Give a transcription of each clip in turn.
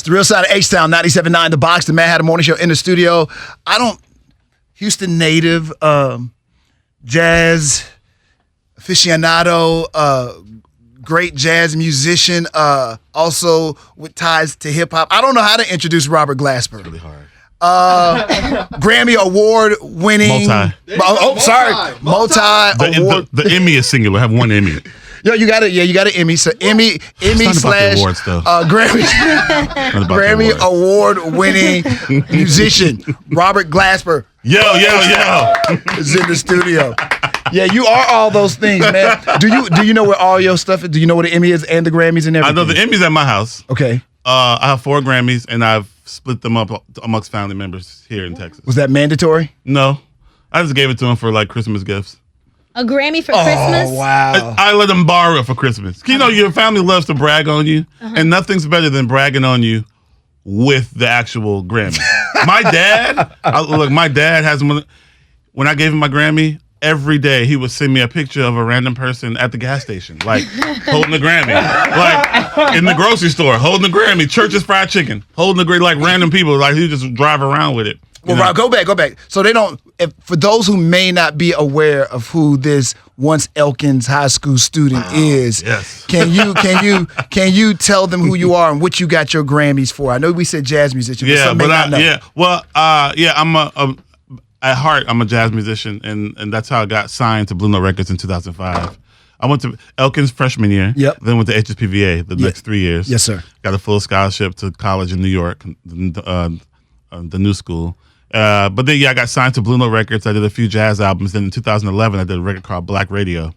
It's the real side of H-Town, 97.9 The Box, the Madd Hatta Morning Show in the studio. Houston native, jazz aficionado, great jazz musician, also with ties to hip hop. I don't know how to introduce Robert Glasper. Really hard. Grammy Award winning. Multi. Multi-award. The Emmy is singular. I have one Emmy. Yo, you got an Emmy. So Emmy / Grammy Award winning musician Robert Glasper. Yo. Is in the studio. Yeah, you are all those things, man. Do you know where all your stuff is? Do you know what the Emmy is and the Grammys and everything? I know the Emmy's at my house. Okay. I have 4 Grammys, and I've split them up amongst family members here in Texas. Was that mandatory? No. I just gave it to them for, like, Christmas gifts. A Grammy for Christmas? Oh, wow. I let them borrow it for Christmas. You know, your family loves to brag on you, and nothing's better than bragging on you with the actual Grammy. My dad has one. When I gave him my Grammy, every day he would send me a picture of a random person at the gas station, like holding the Grammy, like in the grocery store, holding the Grammy, Church's Fried Chicken, holding the Grammy, like random people, like he would just drive around with it. Well, Rob, go back. So they don't. For those who may not be aware of who this once Elkins High School student is, yes. Can you tell them who you are and what you got your Grammys for? I know we said jazz musician, but some may not know. I'm at heart I'm a jazz musician, and that's how I got signed to Blue Note Records in 2005. I went to Elkins freshman year. Yep. Then went to HSPVA the next 3 years. Yes, sir. Got a full scholarship to college in New York, the new school. But then, I got signed to Blue Note Records. I did a few jazz albums. Then in 2011, I did a record called Black Radio,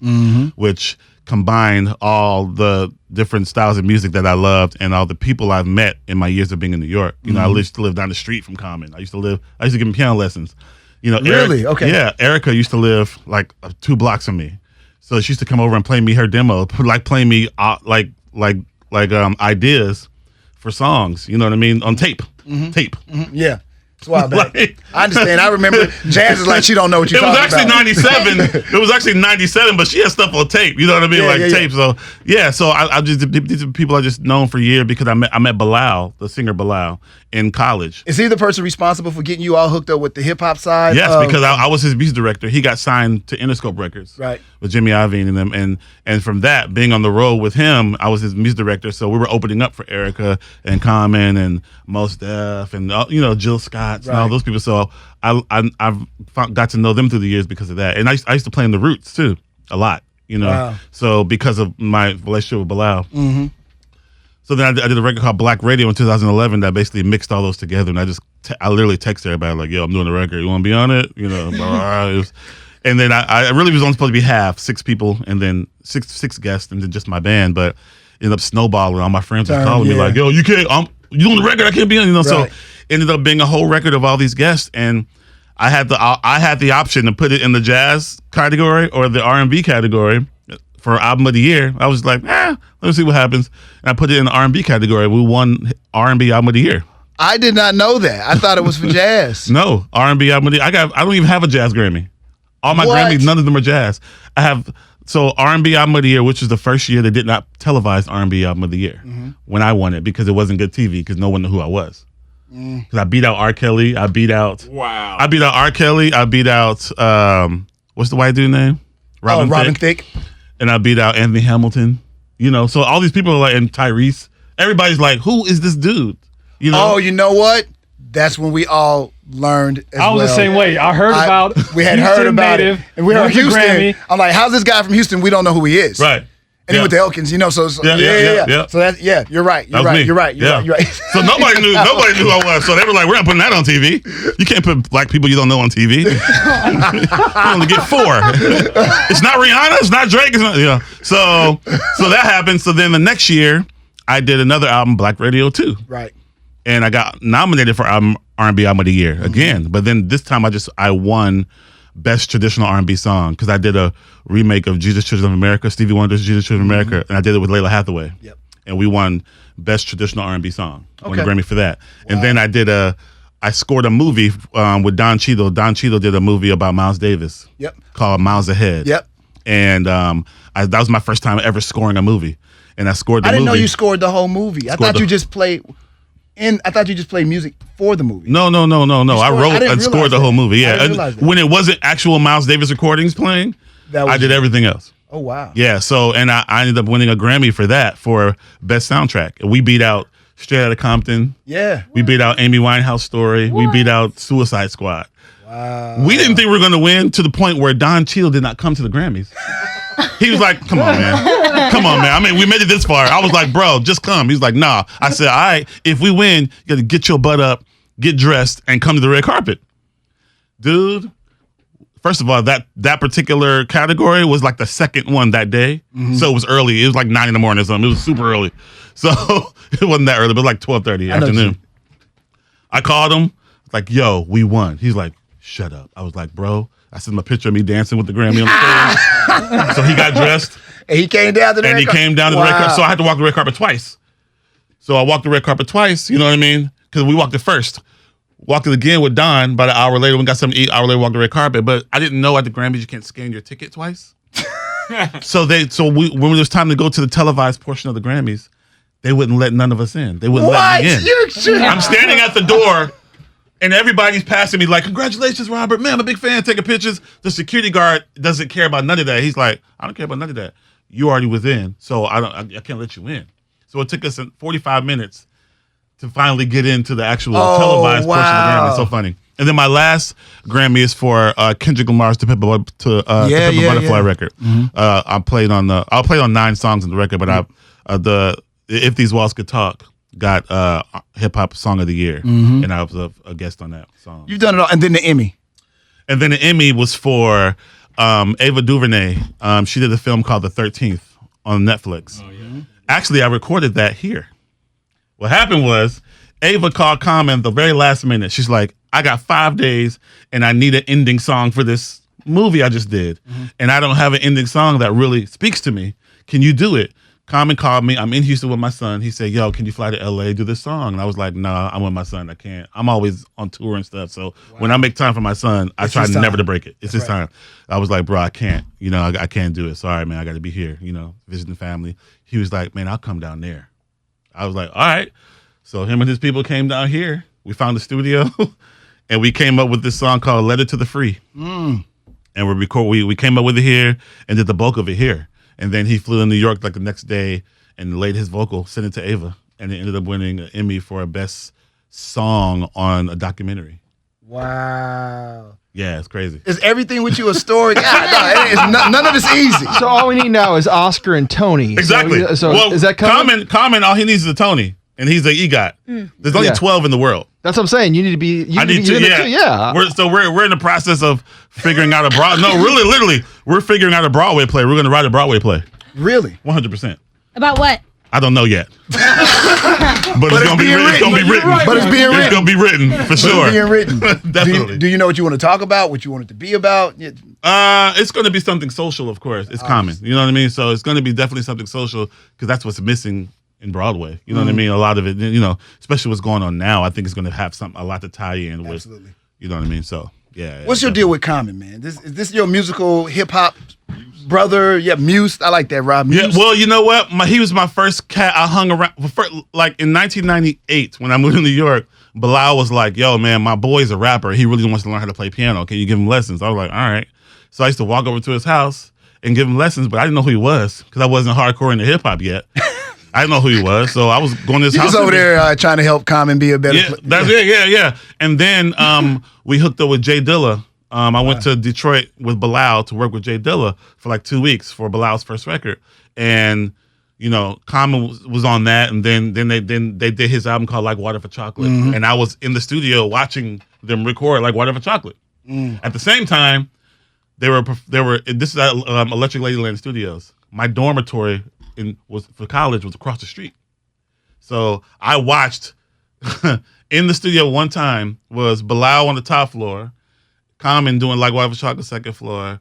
which combined all the different styles of music that I loved and all the people I've met in my years of being in New York. You know, I used to live down the street from Common. I used to give them piano lessons. You know, really? Okay. Yeah, Erica used to live like 2 blocks from me, so she used to come over and play me her demo, like playing me ideas for songs. You know what I mean? On tape. Tape. Yeah. It's wild back. I understand. I remember Jazz is like she don't know what you're talking about. It was actually 97, but she had stuff on tape. You know what I mean? Tape. So I just, these are people I just known for years because I met Bilal, the singer Bilal, in college. Is he the person responsible for getting you all hooked up with the hip hop side? Yes, because I was his music director. He got signed to Interscope Records, right, with Jimmy Iovine and them, and from that, being on the road with him, I was his music director. So we were opening up for Erica and Common and Mos Def and Jill Scott and all those people. So I've got to know them through the years because of that. And I used to play in the Roots too a lot. Wow. So because of my relationship with Bilal. So then I did a record called Black Radio in 2011 that basically mixed all those together, and I literally texted everybody like, "Yo, I'm doing a record. You want to be on it?" And then I really was only supposed to be half, 6 people, and then six guests, and then just my band. But it ended up snowballing. All my friends were calling me like, "Yo, you can't. You doing the record? I can't be on." So it ended up being a whole record of all these guests, and I had the option to put it in the jazz category or the R&B category for album of the year. I was like, let me see what happens. And I put it in the R&B category. We won R&B album of the year. I did not know that. I thought it was for jazz. No, R&B album of the year. I don't even have a jazz Grammy. All my Grammys, none of them are jazz. I have R&B album of the year, which is the first year they did not televise R&B album of the year when I won it because it wasn't good TV because no one knew who I was. Because I beat out R. Kelly. I beat out R. Kelly. I beat out what's the white dude name? Robin Thicke. And I beat out Anthony Hamilton. So all these people are like, and Tyrese. Everybody's like, who is this dude? Oh, you know what? That's when we all learned as I was the same way. I heard about we had Houston heard about native, it. And we heard Houston. Grammy. I'm like, how's this guy from Houston? We don't know who he is. Right. And he went to Elkins, So yeah. So that's you're right. You're right. So nobody knew who I was. So they were like, we're not putting that on TV. You can't put black people you don't know on TV. You only get 4. It's not Rihanna. It's not Drake. It's not, So that happened. So then the next year, I did another album, Black Radio 2. Right. And I got nominated for R&B album of the year again. But then this time I won Best Traditional R&B Song because I did a remake of Jesus Children of America, Stevie Wonder's Jesus Children of America, and I did it with Layla Hathaway. Yep. And we won Best Traditional R&B Song. Won the Okay. Grammy for that. Wow. And then I scored a movie with Don Cheadle. Don Cheadle did a movie about Miles Davis. Yep. Called Miles Ahead. Yep. And that was my first time ever scoring a movie. And I scored the movie. I didn't know you scored the whole movie. I thought you just played. I thought you just played music for the movie. No. I wrote and scored the whole movie. I didn't Yeah, realize that. when it wasn't actual Miles Davis recordings playing, I did everything else. Oh wow. Yeah, so and I ended up winning a Grammy for that for best soundtrack. We beat out Straight Outta Compton. Yeah. We beat out Amy Winehouse Story. We beat out Suicide Squad. Wow. We didn't think we were going to win to the point where Don Cheadle did not come to the Grammys. He was like, come on, man. Come on, man. I mean, we made it this far. I was like, bro, just come. He's like, nah. I said, all right, if we win, you got to get your butt up, get dressed, and come to the red carpet. Dude, first of all, that particular category was like the second one that day. Mm-hmm. So it was early. It was like 9 in the morning or something. It was super early. So it wasn't that early, but like 12:30 afternoon. I called him. Like, yo, we won. He's like, shut up. I was like, bro, I sent him a picture of me dancing with the Grammy on the stage. So he got dressed. And he came down to the red carpet. Came down to the red carpet. So I had to walk the red carpet twice. So I walked the red carpet twice, you know what I mean? Because we walked it first. Walked it again with Don. About an hour later, we got something to eat. Hour later, walked the red carpet. But I didn't know at the Grammys you can't scan your ticket twice. So when it was time to go to the televised portion of the Grammys, they wouldn't let none of us in. They wouldn't let me in. I'm standing at the door, and everybody's passing me like, congratulations, Robert. Man, I'm a big fan. Taking pictures. The security guard doesn't care about none of that. He's like, I don't care about none of that. You already was in, so I can't let you in. So it took us 45 minutes to finally get into the actual televised portion of the Grammy. It's so funny. And then my last Grammy is for Kendrick Lamar's "To Pimp a Butterfly" record. Mm-hmm. I played on 9 songs in the record, but If These Walls Could Talk got Hip Hop Song of the Year, and I was a guest on that song. You've done it all, and then the Emmy. And then the Emmy was for Ava DuVernay. She did a film called The 13th on Netflix. Oh, yeah. Actually, I recorded that here. What happened was Ava called Common the very last minute. She's like, I got 5 days, and I need an ending song for this movie I just did. Mm-hmm. And I don't have an ending song that really speaks to me. Can you do it? Common called me. I'm in Houston with my son. He said, yo, can you fly to LA, do this song? And I was like, nah, I'm with my son. I can't. I'm always on tour and stuff. So when I make time for my son, I try never to break it. It's his time. I was like, bro, I can't. You know, I can't do it. Sorry, man. I got to be here, you know, visiting family. He was like, man, I'll come down there. I was like, all right. So him and his people came down here. We found the studio, and we came up with this song called Letter to the Free. And we came up with it here and did the bulk of it here. And then he flew to New York like the next day and laid his vocal, sent it to Ava, and it ended up winning an Emmy for a best song on a documentary. Wow. Yeah, it's crazy. Is everything with you a story? None of it's easy. So all we need now is Oscar and Tony. Exactly. So is that coming? Common, all he needs is a Tony, and he's an EGOT. There's only 12 in the world. That's what I'm saying. You need to be. I need to. Yeah. We're in the process of figuring out a literally, we're figuring out a Broadway play. We're going to write a Broadway play. Really? 100%. About what? I don't know yet. But it's going to be written. It's going to be written. But it's being written. It's going to be written for sure. It's being written. Definitely. Do you know what you want to talk about? What you want it to be about? It's going to be something social, of course. It's Common. You know what I mean? So it's going to be definitely something social because that's what's missing in Broadway. You know what I mean? A lot of it, you know, especially what's going on now, I think it's going to have a lot to tie in with. Absolutely. You know what I mean? So, yeah. What's your deal with Common, man? Is this your musical hip-hop brother? Yeah, Muse. I like that, Rob. Muse. Yeah, well, you know what? He was my first cat I hung around. Like in 1998, when I moved to New York, Bilal was like, yo, man, my boy's a rapper. He really wants to learn how to play piano. Can you give him lessons? I was like, all right. So I used to walk over to his house and give him lessons, but I didn't know who he was because I wasn't hardcore into hip-hop yet. I didn't know who he was, so I was going to his house. He was over there trying to help Common be a better player. Yeah. And then we hooked up with Jay Dilla. I went to Detroit with Bilal to work with Jay Dilla for like 2 weeks for Bilal's first record. And, you know, Common was on that, and then they did his album called Like Water for Chocolate. Mm-hmm. And I was in the studio watching them record Like Water for Chocolate. At the same time, they were this is at Electric Ladyland Studios. My dormitory for college was across the street. So I watched in the studio one time was Bilal on the top floor, Common doing Like Water for Chocolate second floor,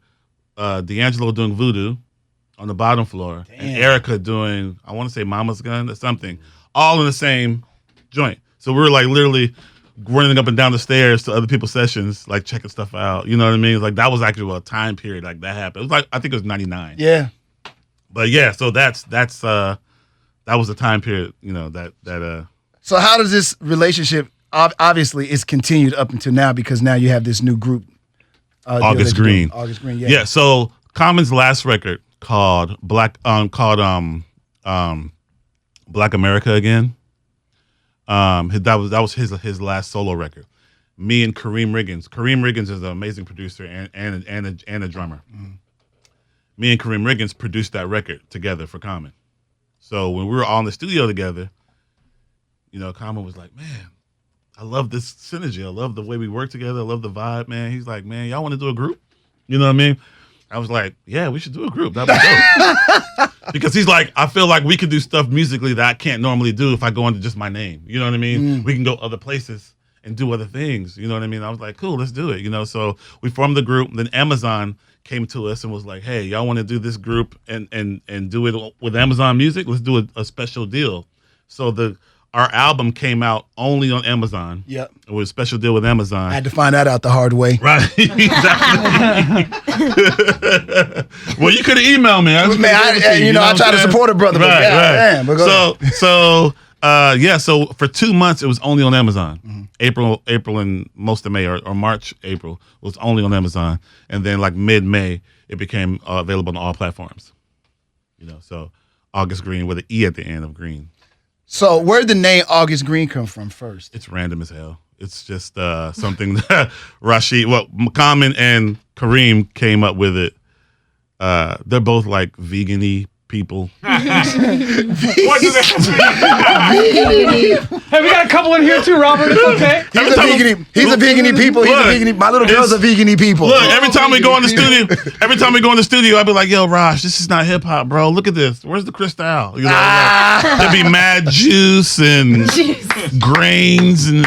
D'Angelo doing Voodoo on the bottom floor, and Erica doing, I want to say Mama's Gun or something, all in the same joint. So we were like literally running up and down the stairs to other people's sessions, like checking stuff out. You know what I mean? Like that was actually a time period like that happened. It was like, I think it was 99. Yeah. But yeah, so that was the time period, you know, that So how does this relationship? Obviously, it's continued up until now because now you have this new group. August Greene. August Greene. Yeah. Yeah. So Common's last record called Black America Again. That was his last solo record. Me and Kareem Riggins. Kareem Riggins is an amazing producer and a drummer. Mm-hmm. Me and Kareem Riggins produced that record together for Common. So when we were all in the studio together, Common was like, man, I love this synergy. I love the way we work together. I love the vibe, man. He's like, man, y'all want to do a group? You know what I mean? I was like, yeah, we should do a group. That'd be dope. Because he's like, I feel like we could do stuff musically that I can't normally do if I go under just my name. You know what I mean? We can go other places and do other things. You know what I mean? I was like, cool, let's do it. So we formed the group. Then Amazon came to us and was like, hey, y'all want to do this group and do it with Amazon Music? Let's do a special deal. So our album came out only on Amazon. Yep. It was a special deal with Amazon. I had to find that out the hard way. Right. Exactly. Well, you could have emailed me. I try to support a brother. Right, right. Damn, so for 2 months, it was only on Amazon. Mm-hmm. April and most of May, or March, April, was only on Amazon. And then like mid-May, it became available on all platforms. So August Greene with an E at the end of Green. So where did the name August Greene come from first? It's random as hell. It's just something that Common and Kareem came up with it. They're both like vegan-y people. What do they Have we got a couple in here too, Robert? It's okay. He's a vegan-y people. My little girl's a vegan-y people. Look, every time we go in the studio, I'd be like, yo, Raj, this is not hip hop, bro. Look at this. Where's the Cristal? There'd be mad juice and grains and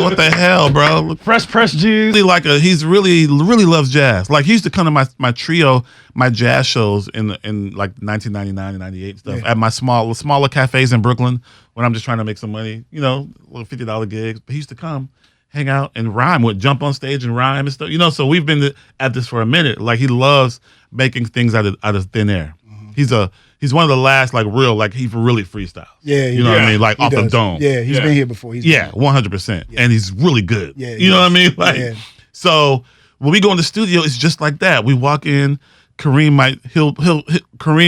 what the hell, bro? Fresh press juice. He's really loves jazz. Like he used to come to my trio, my jazz shows in like 1999 and 98 stuff at my smaller cafes in Brooklyn when I'm just trying to make some money, little $50 gigs. But he used to come, hang out and rhyme, would jump on stage and rhyme and stuff. So we've been at this for a minute. Like he loves making things out of thin air. Mm-hmm. He's one of the last he really freestyles. Yeah, you know what I mean? Like off the dome. Yeah, he's been here before. 100%. Yeah. And he's really good. Yeah, you know what I mean? So when we go in the studio, it's just like that. We walk in. Kareem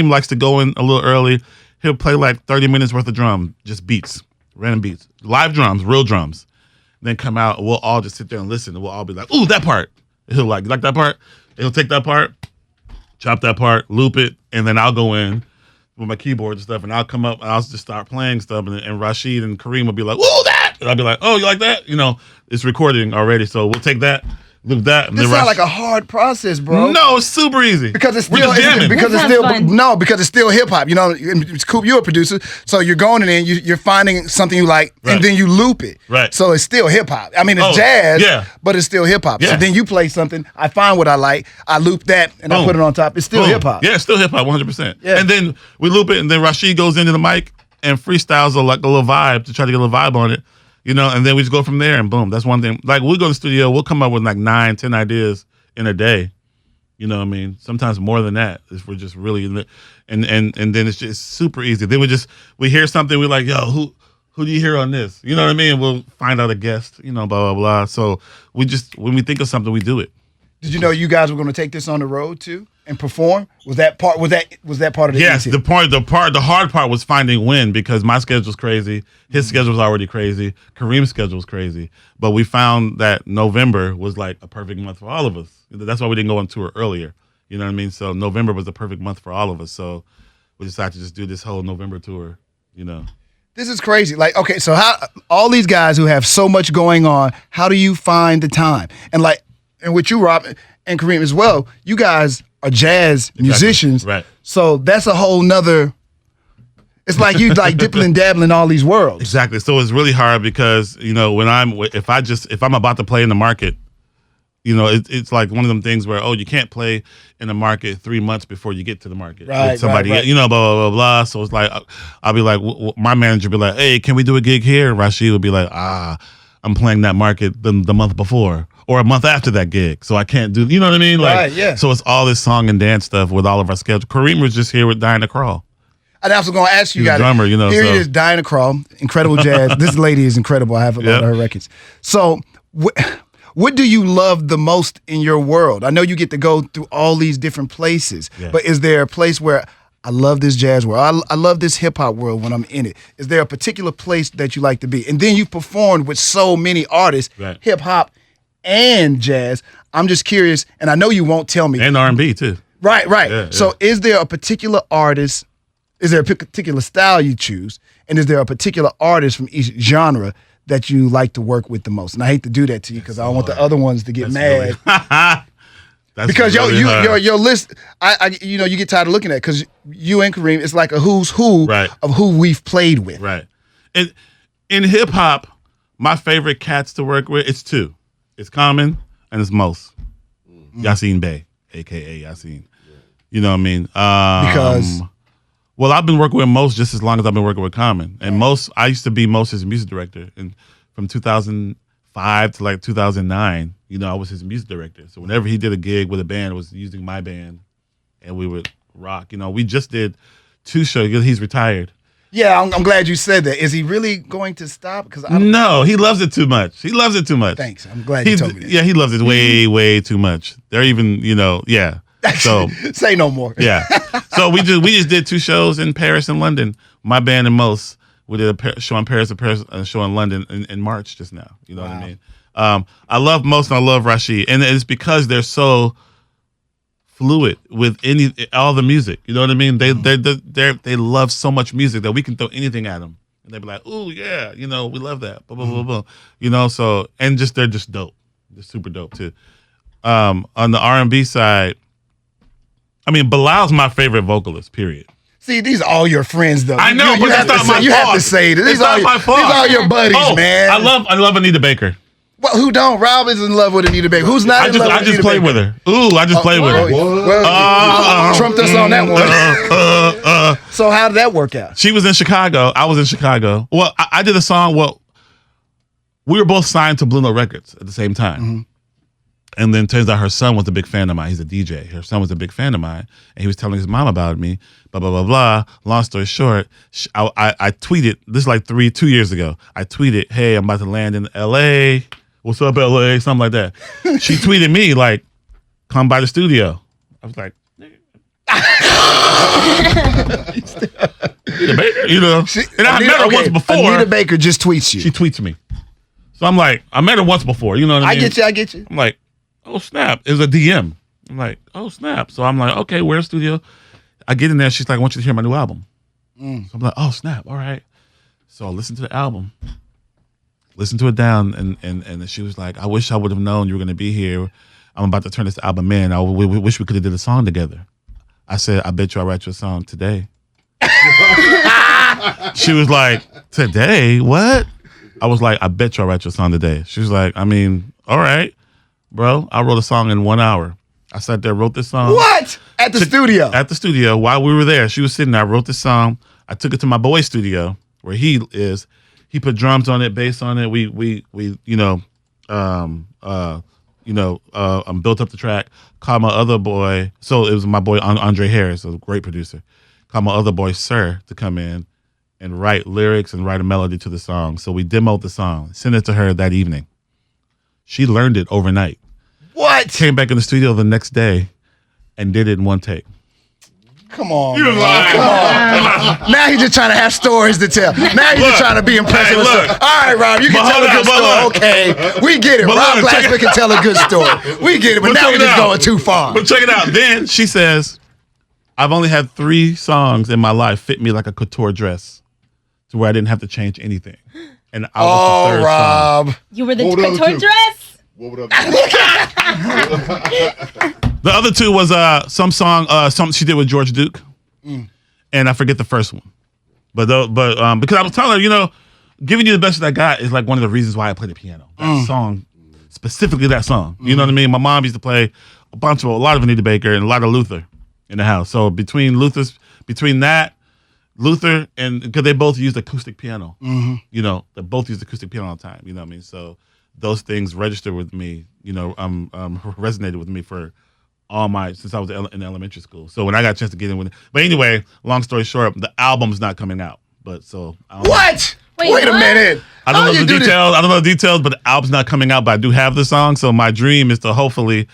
likes to go in a little early. He'll play like 30 minutes worth of drum, just beats, random beats, live drums, real drums. Then come out, and we'll all just sit there and listen, and we'll all be like, "Ooh, that part." And he'll like that part. And he'll take that part, chop that part, loop it, and then I'll go in with my keyboard and stuff, and I'll come up and I'll just start playing stuff, and Rashid and Kareem will be like, "Ooh, that," and I'll be like, "Oh, you like that?" It's recording already, so we'll take that. Look at that. This sounds like a hard process, bro. No, it's super easy. Because it's still hip hop. Coop, you're a producer, so you're going in and you're finding something you like, and then you loop it. Right. So it's still hip hop. I mean, it's jazz, but it's still hip hop. Yeah. So then you play something, I find what I like, I loop that, and I put it on top. It's still hip hop. Yeah, it's still hip hop, 100%. Yeah. And then we loop it, and then Rashid goes into the mic and freestyles a little vibe to try to get a little vibe on it. And then we just go from there, and boom. That's one thing. Like, we'll go to the studio, we'll come up with like 9, 10 ideas in a day. You know what I mean? Sometimes more than that. If we're just really in the, and then it's just super easy. Then we hear something, we're like, yo, who do you hear on this? You know what I mean? We'll find out a guest, blah, blah, blah. So when we think of something, we do it. Did you know you guys were going to take this on the road too and perform? Was that part of the Yes, easy? the hard part was finding when, because my schedule's crazy, his schedule's already crazy, Kareem's schedule's crazy. But we found that November was like a perfect month for all of us. That's why we didn't go on tour earlier. You know what I mean? So November was the perfect month for all of us. So we decided to just do this whole November tour, This is crazy. Like, okay, so how all these guys who have so much going on, how do you find the time? And with you, Rob, and Kareem as well, you guys are jazz musicians. Right. So that's a whole nother, it's like you like dipping and dabbling in all these worlds. Exactly. So it's really hard because, if I'm about to play in the market, it's like one of them things where, you can't play in the market 3 months before you get to the market. Right, with somebody, right. blah, blah, blah, blah. So it's like, I'll be like, my manager will be like, hey, can we do a gig here? Rashid will be like, I'm playing that market the month before or a month after that gig. So I can't do, you know what I mean? Right, yeah. So it's all this song and dance stuff with all of our schedule. Kareem was just here with Dying to Crawl. I was going to ask you He's a guys. drummer, you know, Here so. he is, Diana Krall, incredible jazz. This lady is incredible. I have a lot of her records. So, what do you love the most in your world? I know you get to go through all these different places, but is there a place where I love this jazz world? I love this hip hop world when I'm in it. Is there a particular place that you like to be? And then you've performed with so many artists, hip hop and jazz. I'm just curious, and I know you won't tell me. And R&B too. Right. Yeah, so is there a particular artist, is there a particular style you choose, and is there a particular artist from each genre that you like to work with the most? And I hate to do that to you because I don't want the other ones to get mad. Because your list, you get tired of looking at it because you and Kareem, it's like a who's who of who we've played with. Right. And in hip hop, my favorite cats to work with, it's two. It's Common and it's Mos. Yassine Bey, aka Yassine. You know what I mean? Because well, I've been working with Mos just as long as I've been working with Common. And Mos, I used to be Mos's music director. And from 2005 to like 2009, I was his music director. So whenever he did a gig with a band, it was using my band, and we would rock. We just did 2 shows because he's retired. Yeah, I'm glad you said that. Is he really going to stop? Because no, he loves it too much. Thanks. I'm glad you told me that. Yeah, he loves it way too much. They're even, yeah. So say no more. Yeah. So we just did 2 shows in Paris and London. My band and Mos. We did a show in Paris and a show in London in March just now. You know what I mean? I love Mos and I love Rashid, and it's because they're so fluid with all the music. You know what I mean? They love so much music that we can throw anything at them, and they be like, "Ooh, yeah, we love that." Blah blah blah blah. So and they're just dope. They're super dope too. On the R&B side, I mean, Bilal's my favorite vocalist. Period. See, these are all your friends, though. I know, but that's not my fault. You have to say that. It's not my fault. These are your buddies, man. I love Anita Baker. Well, who don't? Rob is in love with Anita Baker. Who's not in love with Anita Baker? I just played with her. Ooh, I just played with her. Well, trumped us on that one. So how did that work out? She was in Chicago. I was in Chicago. Well, I did a song. Well, we were both signed to Blue Note Records at the same time. Mm-hmm. And then turns out her son was a big fan of mine. He's a DJ. Her son was a big fan of mine. And he was telling his mom about me, blah, blah, blah, blah. Long story short, I tweeted, this is like 2 years ago. I tweeted, hey, I'm about to land in L.A. What's up, L.A.? Something like that. She tweeted me, like, come by the studio. I was like, Anita Baker, and I met her once before. Anita Baker just tweets you. She tweets me. So I'm like, I met her once before. You know what I mean? I get you. I'm like, oh, snap. It was a DM. I'm like, oh, snap. So I'm like, okay, where's studio? I get in there. She's like, I want you to hear my new album. So I'm like, oh, snap. All right. So I listened to the album, listened to it down, and she was like, I wish I would have known you were going to be here. I'm about to turn this album in. We wish we could have did a song together. I said, I bet you I'll write you a song today. She was like, today? What? I was like, I bet you I'll write you a song today. She was like, I mean, all right. Bro, I wrote a song in 1 hour. I sat there, wrote this song. What? At the studio? At the studio. While we were there, she was sitting there. I wrote this song. I took it to my boy's studio where he is. He put drums on it, bass on it. We built up the track. Called my other boy. So it was my boy Andre Harris, a great producer. Called my other boy Sir to come in and write lyrics and write a melody to the song. So we demoed the song, sent it to her that evening. She learned it overnight. What? Came back in the studio the next day and did it in one take. Come on. Come on. Now he's just trying to have stories to tell. Now he's just trying to be impressive. All right, Rob, you can tell a good story. Okay, we get it. Rob Glasper can tell a good story. We get it, but now we're just going too far. But check it out. Then she says, I've only had 3 songs in my life fit me like a couture dress to where I didn't have to change anything. And I was the 3rd Rob. song. You were the couture dress? What would The other 2 was some song, something she did with George Duke, and I forget the first one. But because I was telling her, giving you the best that I got is like one of the reasons why I play the piano. That song, specifically that song. You know what I mean? My mom used to play a lot of Anita Baker and a lot of Luther in the house. So between that. Luther, and because they both used acoustic piano, they both used acoustic piano all the time. You know what I mean? So those things registered with me. Resonated with me for since I was in elementary school. So when I got a chance to get in with it. But anyway, long story short, the album's not coming out. But so I don't know. What? Wait, a what? minute. I don't How know you the do this? details. I don't know the details, but the album's not coming out. But I do have the song. So my dream is to hopefully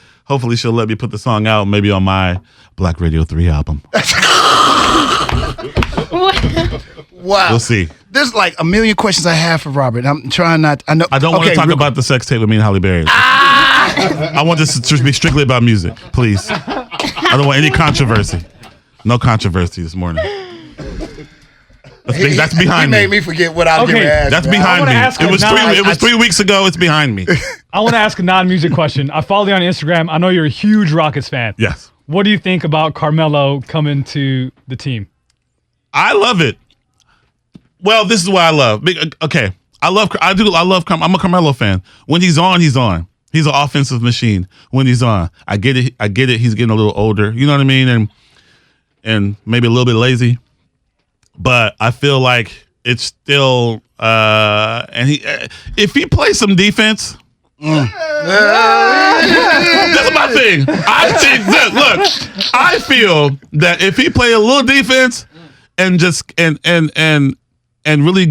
she'll let me put the song out maybe on my Black Radio 3 album. Wow. We'll see. There's like a million questions I have for Robert. I'm trying not. I know. I don't want to talk real about the sex tape with me and Halle Berry. I want this to be strictly about music, please. I don't want any controversy. No controversy this morning. That's behind me. He made me forget what I was going to ask. That's man. behind me. ask It was a 3 weeks ago. It's behind me. I want to ask a non-music question. I follow you on Instagram. I know you're a huge Rockets fan. Yes. What do you think about Carmelo coming to the team? I love it. Well, this is what I love. Okay. I'm a Carmelo fan. When he's on, he's on. He's an offensive machine when he's on. I get it. He's getting a little older. You know what I mean? And maybe a little bit lazy. But I feel like it's still if he plays some defense. That's my thing. I think that I feel that if he play a little defense and just and really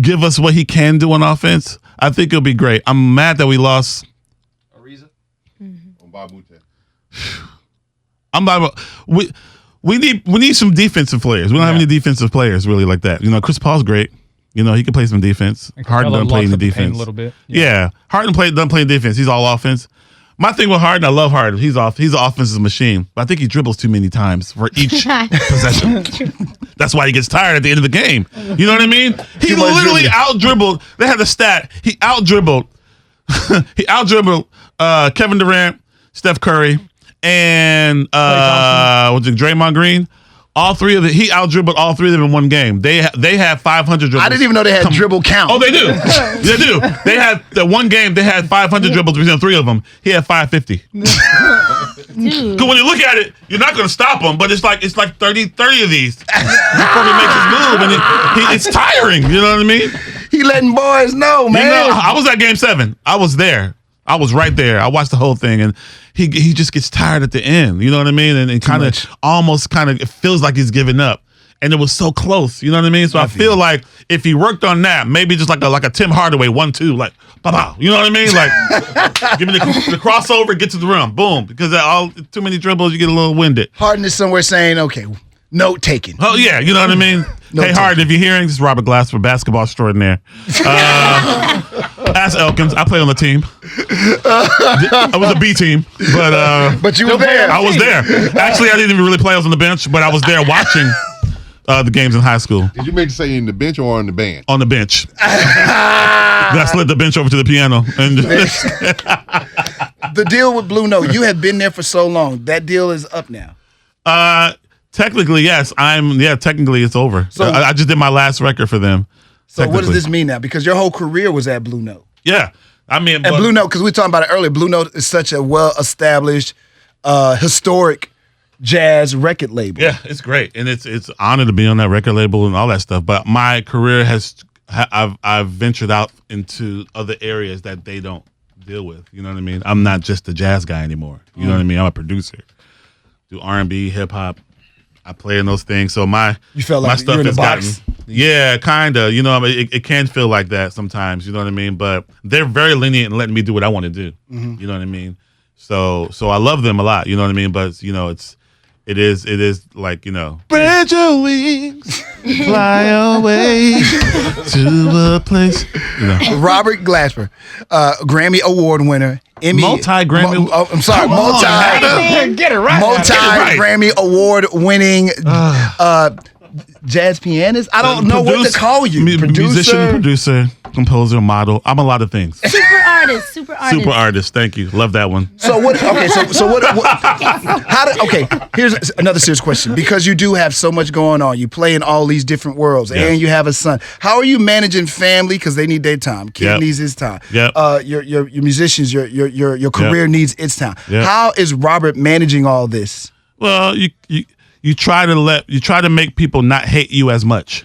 give us what he can do on offense, I think it'll be great. I'm mad that we lost Ariza on Bob Moute. We need some defensive players. We don't have any defensive players really like that. You know, Chris Paul's great. You know, he can play some defense. Harden doesn't play in the defense a little bit. Yeah, Harden doesn't play defense. He's all offense. My thing with Harden, I love Harden. He's an offensive machine, but I think he dribbles too many times for each possession. That's why he gets tired at the end of the game. You know what I mean? He literally out-dribbled. They had the stat. He out-dribbled. Kevin Durant, Steph Curry, and Draymond Green. All three of them, he out-dribbled all three of them in one game. They had 500 dribbles. I didn't even know they had dribble count. Oh, they do. They do. They had the one game. They had 500 dribbles between the three of them. He had 550. Because when you look at it, you're not going to stop him. But it's like 30 of these before he makes his move, and it's tiring. You know what I mean? He letting boys know, man. You know, I was at Game 7. I was there. I was right there. I watched the whole thing, and he just gets tired at the end. You know what I mean? And kind of it feels like he's giving up. And it was so close. You know what I mean? So I feel like if he worked on that, maybe just like a Tim Hardaway 1-2, like pow. You know what I mean? Like give me the crossover, get to the rim, boom. Because too many dribbles, you get a little winded. Harden is somewhere saying, okay, note taken. Oh yeah, you know what I mean? Hey Harden, if you're hearing, this is Robert Glasper, basketball extraordinaire. Ask Elkins. I played on the team. I was a B team, but you were there. I was there. Actually, I didn't even really play. I was on the bench, but I was there watching the games in high school. Did you make to say in the bench or on the band? On the bench. Then I slid the bench over to the piano. And the deal with Blue Note, you had been there for so long. That deal is up now. Technically, yes. Technically, it's over. So I just did my last record for them. So what does this mean now? Because your whole career was at Blue Note. Yeah. I mean, and Blue Note, because we were talking about it earlier, Blue Note is such a well-established, historic jazz record label. Yeah, it's great. And it's an honor to be on that record label and all that stuff. But my career I've ventured out into other areas that they don't deal with. You know what I mean? I'm not just a jazz guy anymore. You know what I mean? I'm a producer. Do R&B, hip hop. I play in those things. So you felt like my stuff you're in has the box? Yeah, kind of. You know, I mean, it can feel like that sometimes. You know what I mean? But they're very lenient in letting me do what I want to do. Mm-hmm. You know what I mean? So I love them a lot. You know what I mean? But you know, it is like, you know, spread your wings, fly away to a place. You know. Robert Glasper, Grammy Award winner. Emmy, multi-Grammy. I'm sorry, Get it right. Multi-Grammy Award winning jazz pianist. I don't know what to call you. Musician, producer, composer, model. I'm a lot of things. Super artist. Thank you. Love that one. So what? Okay. So what? Okay. Here's another serious question. Because you do have so much going on, you play in all these different worlds, and you have a son. How are you managing family? Because they need their time. Kid needs his time. Yep. Your musicians, your career needs its time. Yep. How is Robert managing all this? Well, you try to make people not hate you as much.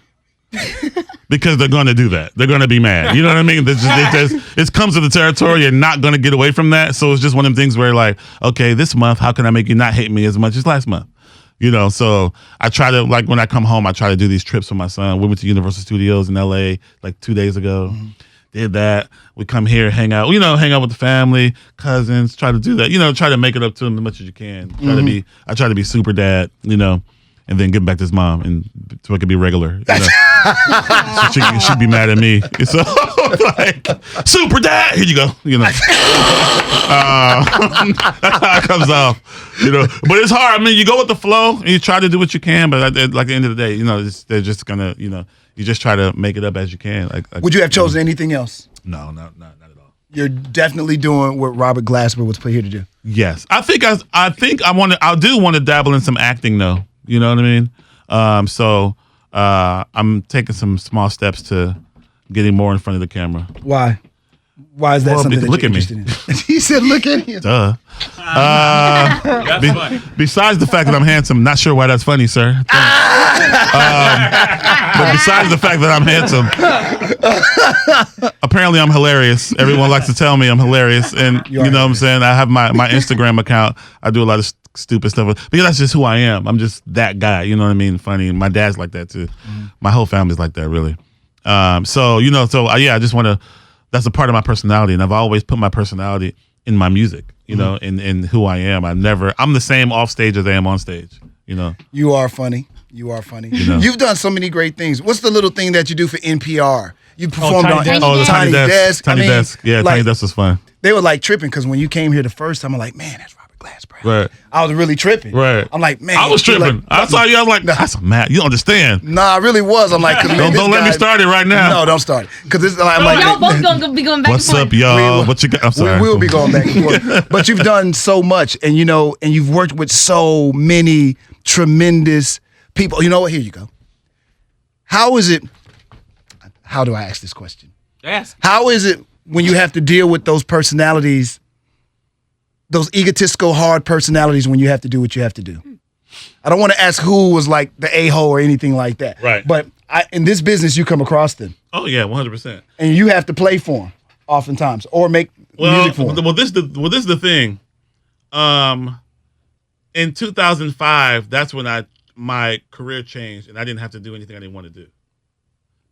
because they're going to do that. They're going to be mad. You know what I mean? It comes to the territory. You're not going to get away from that. So it's just one of them things where like, okay, this month, how can I make you not hate me as much as last month? You know, so I try to, like, when I come home, I try to do these trips with my son. We went to Universal Studios in LA like 2 days ago. Mm-hmm. Did that. We come here, hang out with the family, cousins, try to do that, try to make it up to them as much as you can. I try to be super dad, and then get back to his mom and so I can be regular. So she'd be mad at me. So like, super dad, here you go. That's how it comes off. But it's hard. I mean, you go with the flow and you try to do what you can, but at the end of the day, they're just gonna, you just try to make it up as you can. Would you have chosen anything else? No, not at all. You're definitely doing what Robert Glasper was put here to do. Yes, I do want to dabble in some acting though. You know what I mean? So I'm taking some small steps to getting more in front of the camera. Why? Why is that something that you're interested in? He said, look at him. Duh. Besides the fact that I'm handsome, not sure why that's funny, sir. But besides the fact that I'm handsome, apparently I'm hilarious. Everyone likes to tell me I'm hilarious. And you know what I'm saying? I have my Instagram account. I do a lot of stupid stuff because that's just who I am. I'm just that guy. You know what I mean? Funny. My dad's like that too. Mm-hmm. My whole family's like that, really. I just want to. That's a part of my personality, and I've always put my personality in my music. In who I am. I'm the same off stage as I am on stage. You are funny. You've done so many great things. What's the little thing that you do for NPR? You performed on Tiny Desk. Tiny Desk. Yeah, Tiny Desk was fun. They were like tripping because when you came here the first time, I'm like, man, that's Robert Glasper. Right. I was really tripping. Right. I'm like, man. I was tripping. I saw you. I was like, that's mad. You don't understand. Nah, I really was. I'm like, don't let me start it right now. No, don't start it. Because y'all both gonna be going back. What's up, y'all? What you got? I'm sorry. We'll be going back and forth. But you've done so much, and and you've worked with so many tremendous people. You know what? Here you go. How is it? How do I ask this question? Yes. How is it when you have to deal with those personalities, those egotistical, hard personalities, when you have to do what you have to do? I don't want to ask who was like the a-hole or anything like that. Right. But in this business, you come across them. Oh yeah, 100%. And you have to play for them oftentimes, or make music for them. Well, this is the thing. In 2005, that's when my career changed, and I didn't have to do anything I didn't want to do,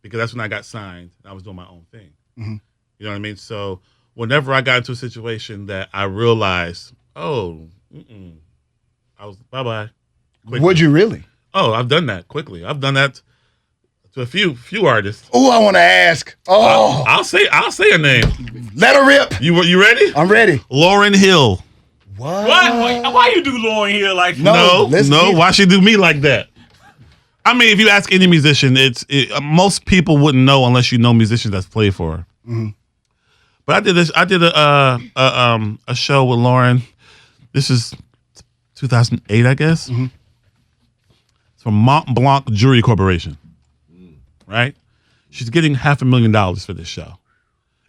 because that's when I got signed and I was doing my own thing. Mm-hmm. You know what I mean? So whenever I got into a situation that I realized, I was bye-bye. Quickly. Would you really? Oh, I've done that quickly. I've done that to a few artists. Oh, I want to ask. Oh, I'll say a name. Let her rip. You ready? I'm ready. Lauryn Hill. What? Why you do Lauryn Hill like that? No. Why she do me like that? I mean, if you ask any musician, most people wouldn't know unless you know musicians that's played for her. Mm-hmm. But I did a show with Lauryn. This is 2008, I guess. Mm-hmm. It's from Mont Blanc Jewelry Corporation, right? She's getting $500,000 for this show.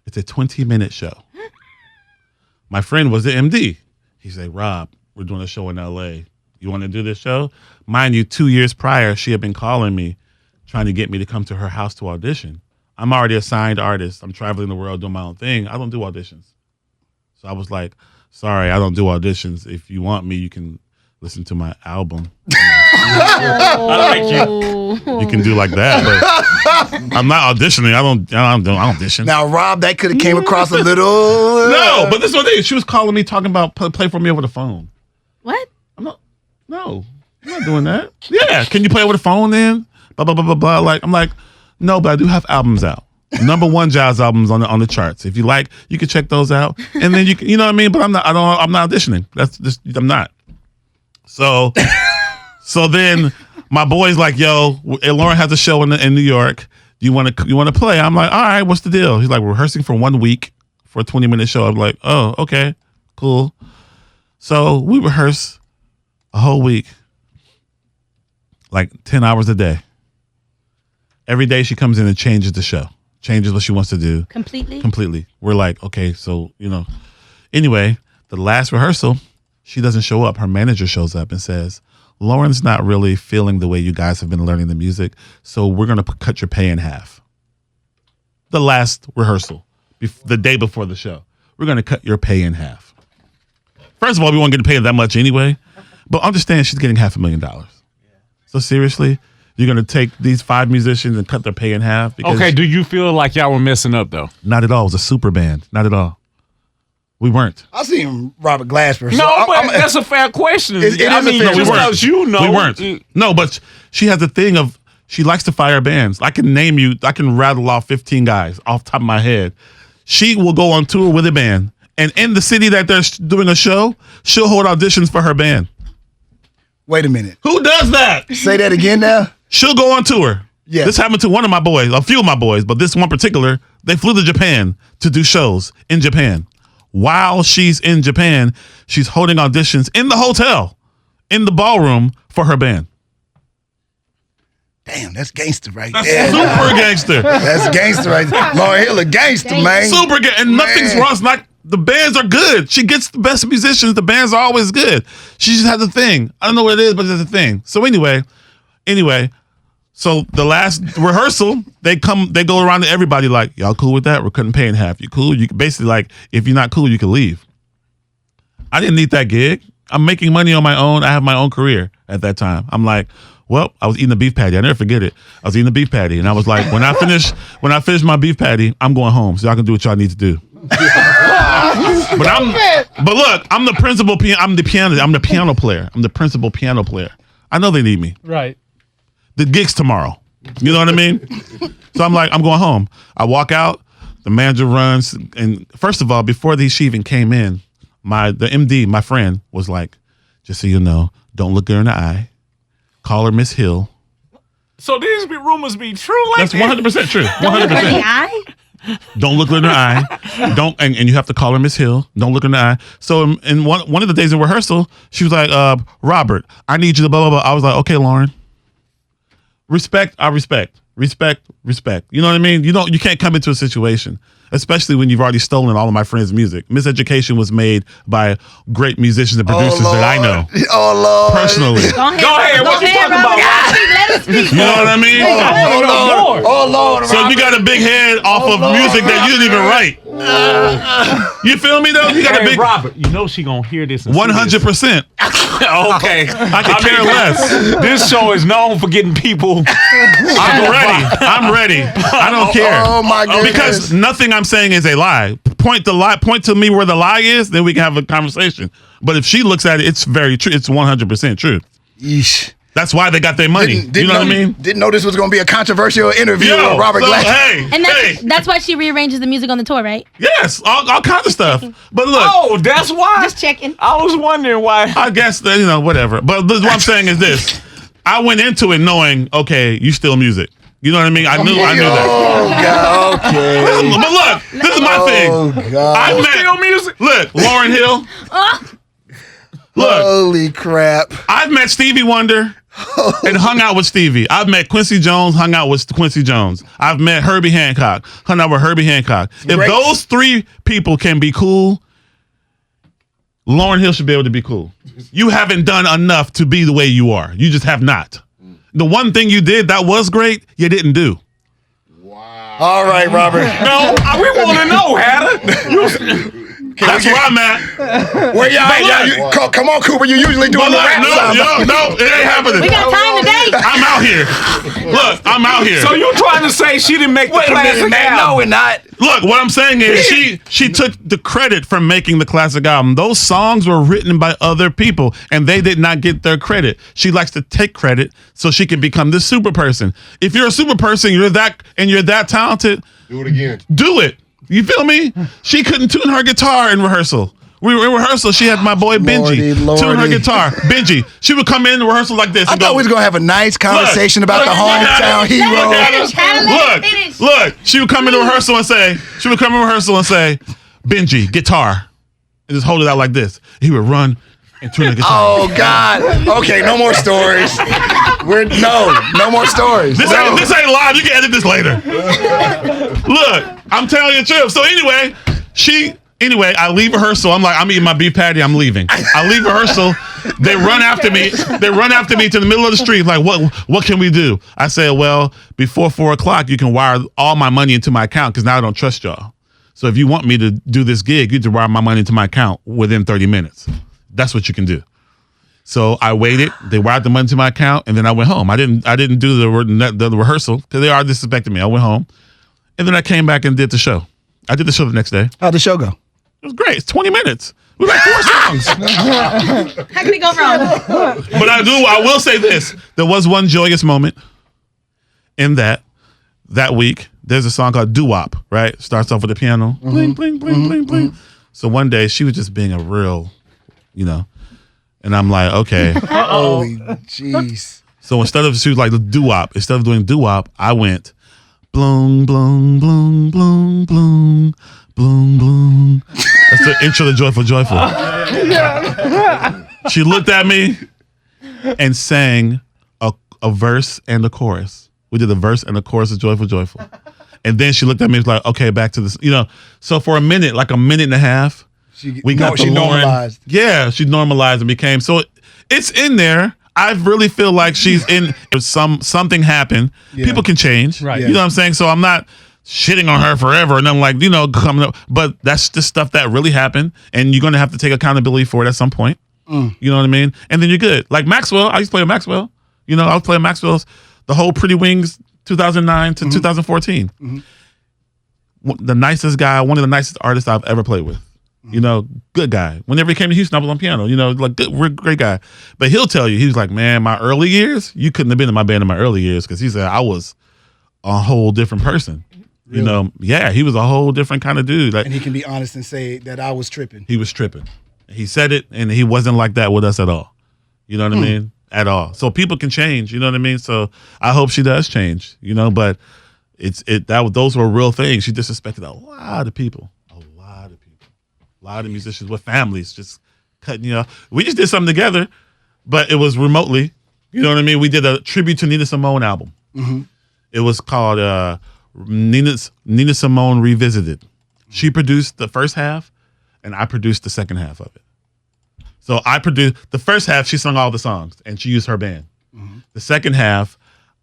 It's a 20-minute show. My friend was the MD. He said, Rob, we're doing a show in LA. You want to do this show? Mind you, 2 years prior, she had been calling me, trying to get me to come to her house to audition. I'm already a signed artist. I'm traveling the world doing my own thing. I don't do auditions. So I was like, sorry, I don't do auditions. If you want me, you can listen to my album. I like you. You can do like that, but I'm not auditioning. I don't audition. Now, Rob, that could have came across a little. No, but this is what it is. She was calling me, talking about play for me over the phone. What? I'm not doing that. Yeah, can you play over the phone then? Blah blah blah blah blah. I'm like, no, but I do have albums out. #1 jazz albums on the charts. If you like, you can check those out, and then you know what I mean. But I'm not auditioning. That's just I'm not. So then my boy's like, yo, Lauryn has a show in New York. Do you want to play? I'm like, all right, what's the deal? He's like, we're rehearsing for 1 week for a 20-minute show. I'm like, oh, okay, cool. So we rehearse a whole week, like 10 hours a day. Every day she comes in and changes the show, changes what she wants to do. Completely. We're like, okay, so, anyway, the last rehearsal, she doesn't show up. Her manager shows up and says, Lauryn's not really feeling the way you guys have been learning the music, so we're going to cut your pay in half. the last rehearsal, the day before the show. We're going to cut your pay in half. First of all, we won't get paid that much anyway, but understand she's getting $500,000. So seriously, you're going to take these 5 musicians and cut their pay in half? Okay, do you feel like y'all were messing up, though? Not at all. It was a super band. Not at all. We weren't. I seen Robert Glasper. So No, but that's a fair question. It is a fair just question. because you know. We weren't. No, but she has a thing of she likes to fire bands. I can rattle off 15 guys off the top of my head. She will go on tour with a band, and in the city that they're doing a show, she'll hold auditions for her band. Wait a minute. Who does that? Say that again now. She'll go on tour. Yeah. This happened to one of my boys, a few of my boys, but this one particular, they flew to Japan to do shows in Japan. While she's in Japan, she's holding auditions in the hotel, in the ballroom for her band. Damn, that's gangster right That's there. super gangster. That's gangster right there. Lauryn Hill a gangster, man. Super gangster. And nothing's wrong. It's not, the bands are good. She gets the best musicians. The bands are always good. She just has a thing. I don't know what it is, but it's a thing. So anyway, so the last rehearsal, they go around to everybody like, y'all cool with that? We're cutting pay in half. You cool? You basically like, if you're not cool, you can leave. I didn't need that gig. I'm making money on my own. I have my own career at that time. I'm like, well, I was eating a beef patty. I never forget it. I was eating a beef patty, and I was like, when I finish my beef patty, I'm going home, so y'all can do what y'all need to do. But look, I'm the principal. I'm the piano player. I'm the principal piano player. I know they need me. Right. The gig's tomorrow. You know what I mean? So I'm like, I'm going home. I walk out. The manager runs, and first of all, before she even came in, the MD, my friend, was like, just so you know, don't look her in the eye. Call her Miss Hill. So these rumors be true like That's 100% true. 100%. Don't look her in the eye. And you have to call her Miss Hill. Don't look her in the eye. So in one of the days in rehearsal, she was like, Robert, I need you to blah, blah, blah. I was like, okay, Lauryn. Respect, I respect. Respect. You know what I mean? You can't come into a situation, especially when you've already stolen all of my friends' music. Miseducation was made by great musicians and producers that I know. Oh, Lord. Personally. Go ahead. What you talking about? Let us speak. You know what I mean? Oh, Lord. So you got a big head off of music that you didn't even write. You feel me though? You got a big Robert. You know she gonna hear this. 100%. Okay. I could care less. This show is known for getting people. I'm ready. I don't care. Oh my goodness. Because nothing I'm saying is a lie. Point to me where the lie is, then we can have a conversation. But if she looks at it, it's very true. It's 100% true. Yeesh. That's why they got their money. You know what I mean? Didn't know this was going to be a controversial interview with Robert so, Glasper. Hey, And that's why she rearranges the music on the tour, right? yes, all kinds of stuff. But look, Oh, that's why. Just checking. I was wondering why. I guess that, whatever. But what I'm saying is this: I went into it knowing, okay, you steal music. You know what I mean? I knew that. Oh, God. Okay. But look, this is my thing. Oh, God. I met Steal music. Look, Lauryn Hill. Look, Holy crap. I've met Stevie Wonder and hung out with Stevie. I've met Quincy Jones, hung out with Quincy Jones. I've met Herbie Hancock, hung out with Herbie Hancock. If Great. those 3 people can be cool, Lauryn Hill should be able to be cool. You haven't done enough to be the way you are. You just have not. The one thing you did that was great, you didn't do. All right, Robert. No, we want to know, Hatta. That's where I'm at. Where y'all at? Come on, Cooper. You usually doing the rap sound. No, it ain't happening. We got time today. I'm out here. Look, I'm out here. So you trying to say she didn't make the classic man. album? No, we're not. Look, what I'm saying is she took the credit for making the classic album. Those songs were written by other people, and they did not get their credit. She likes to take credit so she can become this super person. If you're a super person, you're that talented, Do it again. do it. You feel me? She couldn't tune her guitar in rehearsal. We were in rehearsal. She had my boy Benji tune her guitar. Benji. She would come in rehearsal like this. I thought we was going to have a nice conversation about the Hometown Hero. Look. She would come into rehearsal and say, Benji, guitar. And just hold it out like this. He would run and tune the guitar. Oh, God. Okay, no more stories. No more stories. This ain't live. You can edit this later. Look, I'm telling you the truth. So anyway, I leave rehearsal. I'm like, I'm eating my beef patty. I'm leaving. I leave rehearsal. They run after me. They run after me to the middle of the street. Like, what can we do? I said, well, before 4 o'clock, you can wire all my money into my account because now I don't trust y'all. So if you want me to do this gig, you have to wire my money into my account within 30 minutes. That's what you can do. So I waited. They wired the money to my account, and then I went home. I didn't do the rehearsal because they are disrespecting me. I went home, and then I came back and did the show. I did the show the next day. How'd the show go? It was great. It's 20 minutes. We like 4 songs. How can it go wrong? But I will say this. There was one joyous moment in that week. There's a song called Doo-Wop, right? Starts off with the piano. Bling, bling, bling, bling, bling. So one day she was just being a real, and I'm like, okay. Holy jeez. So she was like doo-wop. Instead of doing doo-wop, I went bloom, bloom, bloom, bloom, bloom, bloom, bloom. That's the intro to Joyful Joyful. She looked at me and sang a verse and a chorus. We did a verse and a chorus of Joyful Joyful. And then she looked at me and was like, okay, back to this. So for a minute and a half, we got the Lauryn. Normalized. Yeah, she normalized and became. So it's in there. I really feel like she's in. If something happened, people can change. Right. You know what I'm saying? So I'm not shitting on her forever and I'm like, coming up. But that's just stuff that really happened. And you're going to have to take accountability for it at some point. You know what I mean? And then you're good. Like Maxwell, I used to play with Maxwell. I was playing Maxwell's the whole Pretty Wings 2009 to 2014. The nicest guy, one of the nicest artists I've ever played with. Good guy. Whenever he came to Houston, I was on piano. Like great guy. But he'll tell you, he was like, man, my early years, you couldn't have been in my band in my early years because he said I was a whole different person. Really? Yeah, he was a whole different kind of dude. Like, And he can be honest and say that I was tripping. he was tripping. He said it, and he wasn't like that with us at all. You know what I mean? At all. So people can change. You know what I mean? So I hope she does change. But those were real things. She disrespected a lot of people. A lot of musicians with families just cutting you off. We just did something together, but it was remotely. You know what I mean? We did a tribute to Nina Simone album. It was called Nina Simone Revisited. She produced the first half, and I produced the second half of it. So I produced the first half. She sung all the songs, and she used her band. The second half,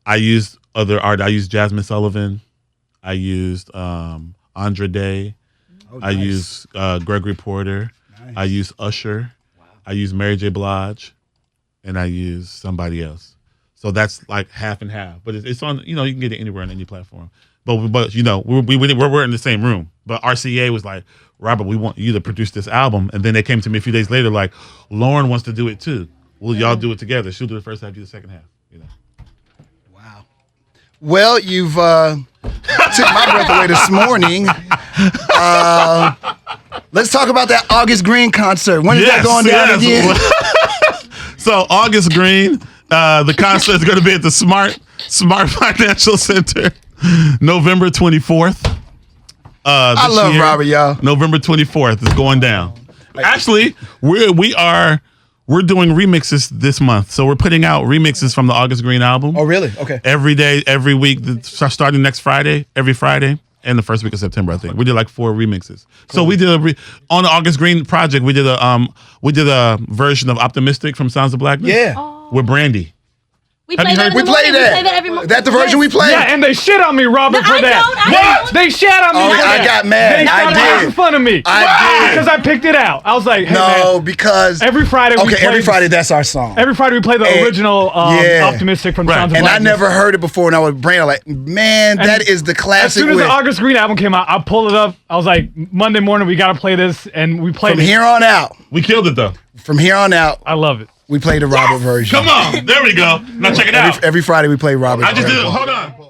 I used other art. I used Jasmine Sullivan. I used Andra Day. I used Gregory Porter. Nice. I used Usher. Wow. I used Mary J. Blige, and I used somebody else. So that's like half and half. But it's on. You can get it anywhere on any platform. But we're in the same room. But RCA was like, Robert, we want you to produce this album. And then they came to me a few days later, like, Lauryn wants to do it too. Will y'all do it together? She'll do the first half, do the second half. Wow. Well, you've took my breath away this morning. Let's talk about that August Greene concert. When is that going down again? So August Greene, the concert is going to be at the Smart Financial Center, November 24th. I love Robert, y'all. November 24th is going down. Actually, we're doing remixes this month. So we're putting out remixes from the August Greene album. Oh, really? Okay. Every day, every week, starting next Friday, every Friday, and the first week of September, I think. We did like 4 remixes. Cool. So we did on the August Greene project, we did a version of Optimistic from Sounds of Blackness. Yeah. With Brandy. We Have play you that heard- in We the morning. played We that. play that every morning. That's the version we played. Yeah, and they shit on me, Robert, No, for I that. don't. They shit on me. Oh, for I that. got mad. They I started did. making fun of me. I did. Because I picked it out. I was like, hey, No, man, because every Friday we okay, play every Friday that's our song. Every Friday we play the And- original yeah. Optimistic from Right. Sounds of and I Blackness. never heard it before, and I was Brandon like, man, that is the classic. As soon as with- the August Greene album came out, I pulled it up. I was like, Monday morning we got to play this, and we played from it. here on out, We killed it though. I love it. we play the Robert version. Come on. There we go. Now check it out. Every Friday we play Robert. I just version. did it. Hold on.